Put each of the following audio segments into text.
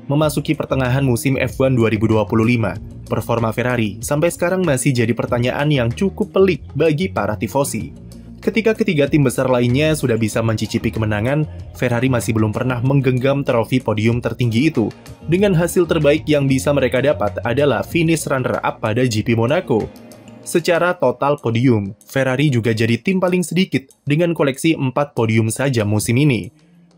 Memasuki pertengahan musim F1 2025, performa Ferrari sampai sekarang masih jadi pertanyaan yang cukup pelik bagi para tifosi. Ketika ketiga tim besar lainnya sudah bisa mencicipi kemenangan, Ferrari masih belum pernah menggenggam trofi podium tertinggi itu. Dengan hasil terbaik yang bisa mereka dapat adalah finish runner-up pada GP Monaco. Secara total podium, Ferrari juga jadi tim paling sedikit dengan koleksi 4 podium saja musim ini.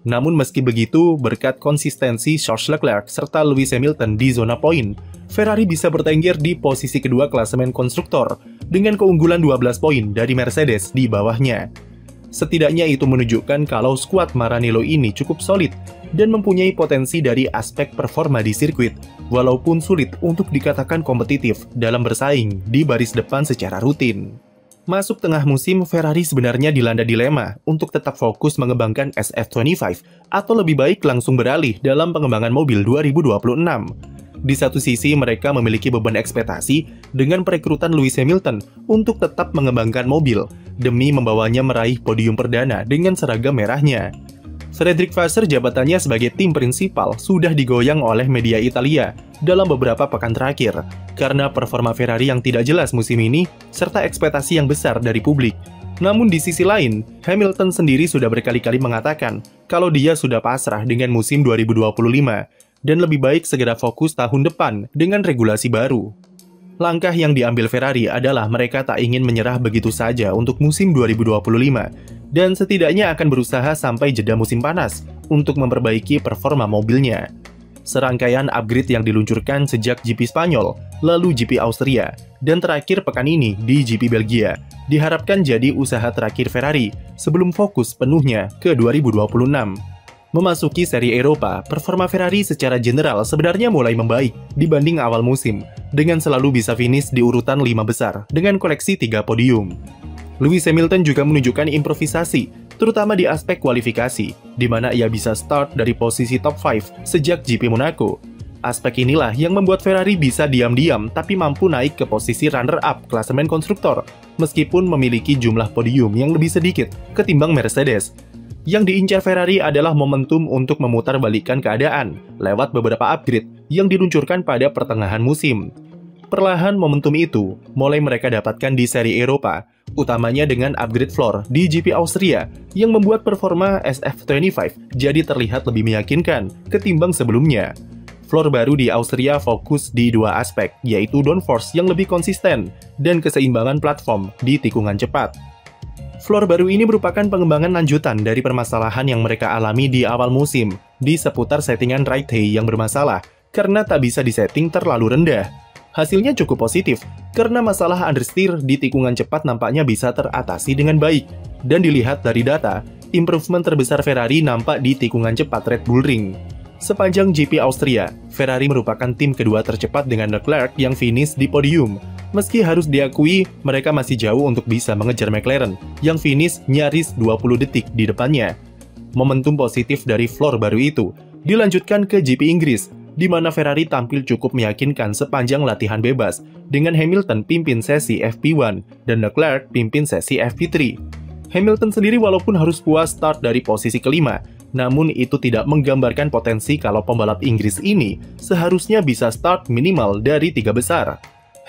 Namun meski begitu, berkat konsistensi Charles Leclerc serta Lewis Hamilton di zona poin, Ferrari bisa bertengger di posisi kedua klasemen konstruktor dengan keunggulan 12 poin dari Mercedes di bawahnya. Setidaknya itu menunjukkan kalau skuad Maranello ini cukup solid dan mempunyai potensi dari aspek performa di sirkuit, walaupun sulit untuk dikatakan kompetitif dalam bersaing di baris depan secara rutin. Masuk tengah musim, Ferrari sebenarnya dilanda dilema untuk tetap fokus mengembangkan SF25 atau lebih baik langsung beralih dalam pengembangan mobil 2026. Di satu sisi, mereka memiliki beban ekspektasi dengan perekrutan Lewis Hamilton untuk tetap mengembangkan mobil demi membawanya meraih podium perdana dengan seragam merahnya. Frederick Vasseur jabatannya sebagai tim prinsipal sudah digoyang oleh media Italia dalam beberapa pekan terakhir karena performa Ferrari yang tidak jelas musim ini serta ekspektasi yang besar dari publik. Namun di sisi lain, Hamilton sendiri sudah berkali-kali mengatakan kalau dia sudah pasrah dengan musim 2025 dan lebih baik segera fokus tahun depan dengan regulasi baru. Langkah yang diambil Ferrari adalah mereka tak ingin menyerah begitu saja untuk musim 2025 dan setidaknya akan berusaha sampai jeda musim panas untuk memperbaiki performa mobilnya. Serangkaian upgrade yang diluncurkan sejak GP Spanyol, lalu GP Austria, dan terakhir pekan ini di GP Belgia, diharapkan jadi usaha terakhir Ferrari sebelum fokus penuhnya ke 2026. Memasuki seri Eropa, performa Ferrari secara general sebenarnya mulai membaik dibanding awal musim, dengan selalu bisa finish di urutan 5 besar dengan koleksi 3 podium. Lewis Hamilton juga menunjukkan improvisasi, terutama di aspek kualifikasi, di mana ia bisa start dari posisi top 5 sejak GP Monaco. Aspek inilah yang membuat Ferrari bisa diam-diam tapi mampu naik ke posisi runner-up klasemen konstruktor, meskipun memiliki jumlah podium yang lebih sedikit ketimbang Mercedes. Yang diincar Ferrari adalah momentum untuk memutarbalikkan keadaan lewat beberapa upgrade yang diluncurkan pada pertengahan musim. Perlahan momentum itu mulai mereka dapatkan di seri Eropa, utamanya dengan upgrade floor di GP Austria yang membuat performa SF25 jadi terlihat lebih meyakinkan ketimbang sebelumnya. Floor baru di Austria fokus di dua aspek, yaitu downforce yang lebih konsisten dan keseimbangan platform di tikungan cepat. Floor baru ini merupakan pengembangan lanjutan dari permasalahan yang mereka alami di awal musim di seputar settingan right hay yang bermasalah karena tak bisa disetting terlalu rendah. Hasilnya cukup positif karena masalah understeer di tikungan cepat nampaknya bisa teratasi dengan baik. Dan dilihat dari data, improvement terbesar Ferrari nampak di tikungan cepat Red Bull Ring. Sepanjang GP Austria, Ferrari merupakan tim kedua tercepat dengan Leclerc yang finish di podium. Meski harus diakui, mereka masih jauh untuk bisa mengejar McLaren yang finish nyaris 20 detik di depannya. Momentum positif dari floor baru itu dilanjutkan ke GP Inggris, di mana Ferrari tampil cukup meyakinkan sepanjang latihan bebas dengan Hamilton pimpin sesi FP1 dan Leclerc pimpin sesi FP3. Hamilton sendiri walaupun harus puas start dari posisi kelima, namun itu tidak menggambarkan potensi kalau pembalap Inggris ini seharusnya bisa start minimal dari 3 besar.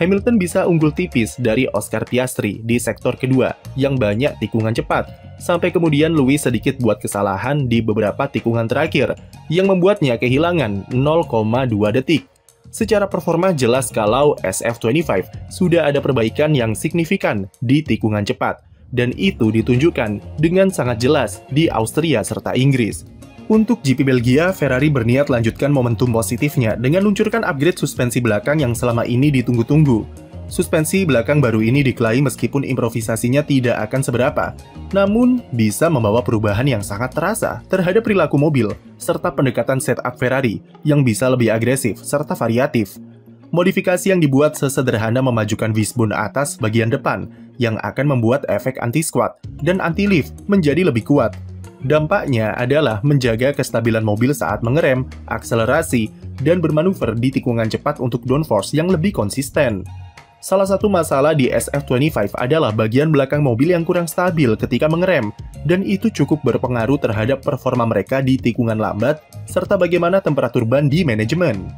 Hamilton bisa unggul tipis dari Oscar Piastri di sektor kedua yang banyak tikungan cepat, sampai kemudian Lewis sedikit buat kesalahan di beberapa tikungan terakhir yang membuatnya kehilangan 0,2 detik. Secara performa jelas kalau SF25 sudah ada perbaikan yang signifikan di tikungan cepat, dan itu ditunjukkan dengan sangat jelas di Austria serta Inggris. Untuk GP Belgia, Ferrari berniat lanjutkan momentum positifnya dengan luncurkan upgrade suspensi belakang yang selama ini ditunggu-tunggu. Suspensi belakang baru ini diklaim meskipun improvisasinya tidak akan seberapa, namun bisa membawa perubahan yang sangat terasa terhadap perilaku mobil, serta pendekatan setup Ferrari yang bisa lebih agresif serta variatif. Modifikasi yang dibuat sesederhana memajukan wishbone atas bagian depan, yang akan membuat efek anti-squat dan anti-lift menjadi lebih kuat. Dampaknya adalah menjaga kestabilan mobil saat mengerem, akselerasi, dan bermanuver di tikungan cepat untuk downforce yang lebih konsisten. Salah satu masalah di SF25 adalah bagian belakang mobil yang kurang stabil ketika mengerem, dan itu cukup berpengaruh terhadap performa mereka di tikungan lambat, serta bagaimana temperatur ban di manajemen.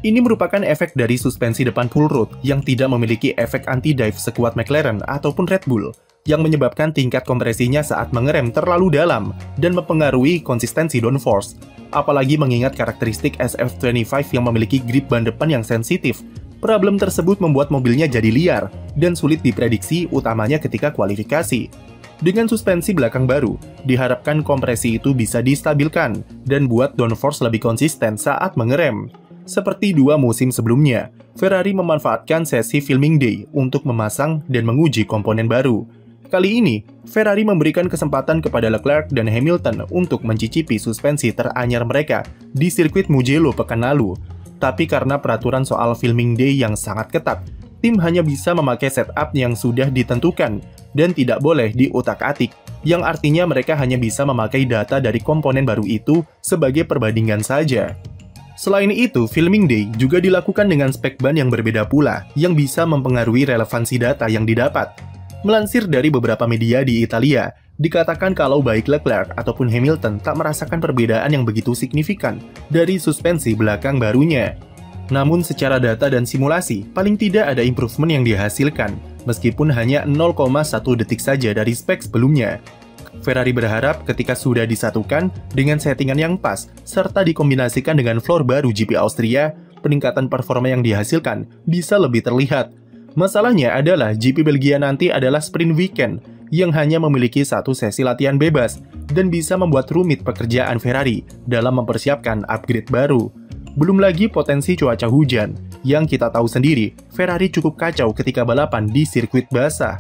Ini merupakan efek dari suspensi depan full rod yang tidak memiliki efek anti-dive sekuat McLaren ataupun Red Bull, yang menyebabkan tingkat kompresinya saat mengerem terlalu dalam dan mempengaruhi konsistensi downforce. Apalagi mengingat karakteristik SF25 yang memiliki grip ban depan yang sensitif. Problem tersebut membuat mobilnya jadi liar dan sulit diprediksi, utamanya ketika kualifikasi. Dengan suspensi belakang baru, diharapkan kompresi itu bisa distabilkan dan buat downforce lebih konsisten saat mengerem. Seperti 2 musim sebelumnya, Ferrari memanfaatkan sesi filming day untuk memasang dan menguji komponen baru. Kali ini, Ferrari memberikan kesempatan kepada Leclerc dan Hamilton untuk mencicipi suspensi teranyar mereka di sirkuit Mugello pekan lalu. Tapi karena peraturan soal filming day yang sangat ketat, tim hanya bisa memakai setup yang sudah ditentukan dan tidak boleh diutak-atik, yang artinya mereka hanya bisa memakai data dari komponen baru itu sebagai perbandingan saja. Selain itu, filming day juga dilakukan dengan spek ban yang berbeda pula, yang bisa mempengaruhi relevansi data yang didapat. Melansir dari beberapa media di Italia, dikatakan kalau baik Leclerc ataupun Hamilton tak merasakan perbedaan yang begitu signifikan dari suspensi belakang barunya. Namun secara data dan simulasi, paling tidak ada improvement yang dihasilkan, meskipun hanya 0,1 detik saja dari spek sebelumnya. Ferrari berharap ketika sudah disatukan dengan settingan yang pas, serta dikombinasikan dengan floor baru GP Austria, peningkatan performa yang dihasilkan bisa lebih terlihat. Masalahnya adalah GP Belgia nanti adalah sprint weekend yang hanya memiliki 1 sesi latihan bebas dan bisa membuat rumit pekerjaan Ferrari dalam mempersiapkan upgrade baru. Belum lagi potensi cuaca hujan, yang kita tahu sendiri Ferrari cukup kacau ketika balapan di sirkuit basah.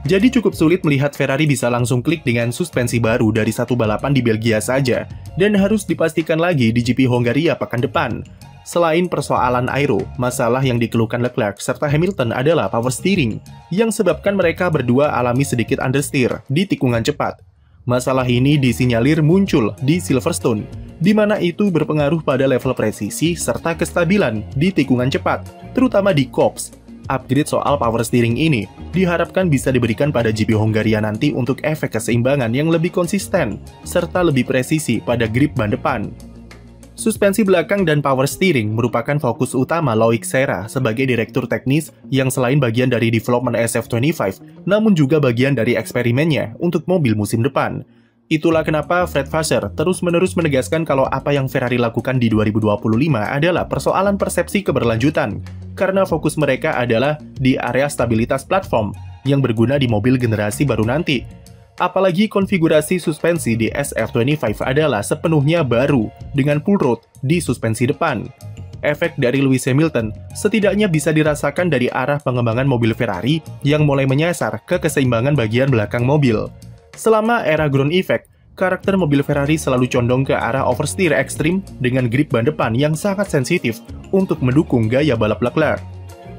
Jadi cukup sulit melihat Ferrari bisa langsung klik dengan suspensi baru dari 1 balapan di Belgia saja, dan harus dipastikan lagi di GP Hongaria pekan depan. Selain persoalan aero, masalah yang dikeluhkan Leclerc serta Hamilton adalah power steering, yang sebabkan mereka berdua alami sedikit understeer di tikungan cepat. Masalah ini disinyalir muncul di Silverstone, di mana itu berpengaruh pada level presisi serta kestabilan di tikungan cepat, terutama di Copse. Upgrade soal power steering ini diharapkan bisa diberikan pada GP Hongaria nanti untuk efek keseimbangan yang lebih konsisten, serta lebih presisi pada grip ban depan. Suspensi belakang dan power steering merupakan fokus utama Loic Serra sebagai direktur teknis yang selain bagian dari development SF25, namun juga bagian dari eksperimennya untuk mobil musim depan. Itulah kenapa Fred Vasseur terus-menerus menegaskan kalau apa yang Ferrari lakukan di 2025 adalah persoalan persepsi keberlanjutan, karena fokus mereka adalah di area stabilitas platform yang berguna di mobil generasi baru nanti. Apalagi konfigurasi suspensi di SF25 adalah sepenuhnya baru dengan full rod di suspensi depan. Efek dari Lewis Hamilton setidaknya bisa dirasakan dari arah pengembangan mobil Ferrari yang mulai menyasar ke keseimbangan bagian belakang mobil. Selama era ground effect, karakter mobil Ferrari selalu condong ke arah oversteer ekstrim dengan grip ban depan yang sangat sensitif untuk mendukung gaya balap Leclerc.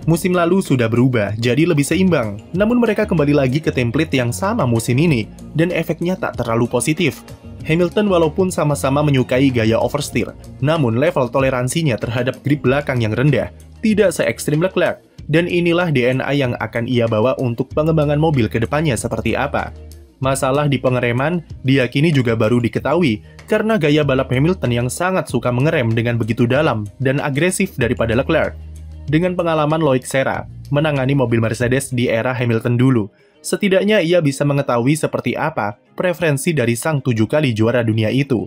Musim lalu sudah berubah jadi lebih seimbang, namun mereka kembali lagi ke template yang sama musim ini, dan efeknya tak terlalu positif. Hamilton walaupun sama-sama menyukai gaya oversteer, namun level toleransinya terhadap grip belakang yang rendah tidak se-ekstrim Leclerc, dan inilah DNA yang akan ia bawa untuk pengembangan mobil ke depannya seperti apa. Masalah di pengereman diyakini juga baru diketahui karena gaya balap Hamilton yang sangat suka mengerem dengan begitu dalam dan agresif daripada Leclerc. Dengan pengalaman Loic Serra menangani mobil Mercedes di era Hamilton dulu, setidaknya ia bisa mengetahui seperti apa preferensi dari sang 7 kali juara dunia itu.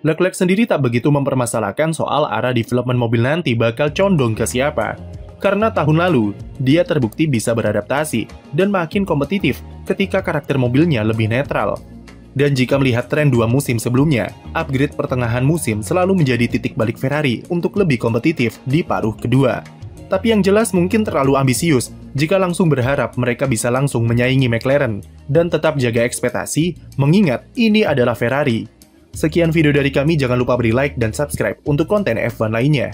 Leclerc sendiri tak begitu mempermasalahkan soal arah development mobil nanti bakal condong ke siapa, karena tahun lalu dia terbukti bisa beradaptasi dan makin kompetitif ketika karakter mobilnya lebih netral. Dan jika melihat tren 2 musim sebelumnya, upgrade pertengahan musim selalu menjadi titik balik Ferrari untuk lebih kompetitif di paruh kedua. Tapi yang jelas mungkin terlalu ambisius jika langsung berharap mereka bisa langsung menyaingi McLaren, dan tetap jaga ekspektasi, mengingat ini adalah Ferrari. Sekian video dari kami, jangan lupa beri like dan subscribe untuk konten F1 lainnya.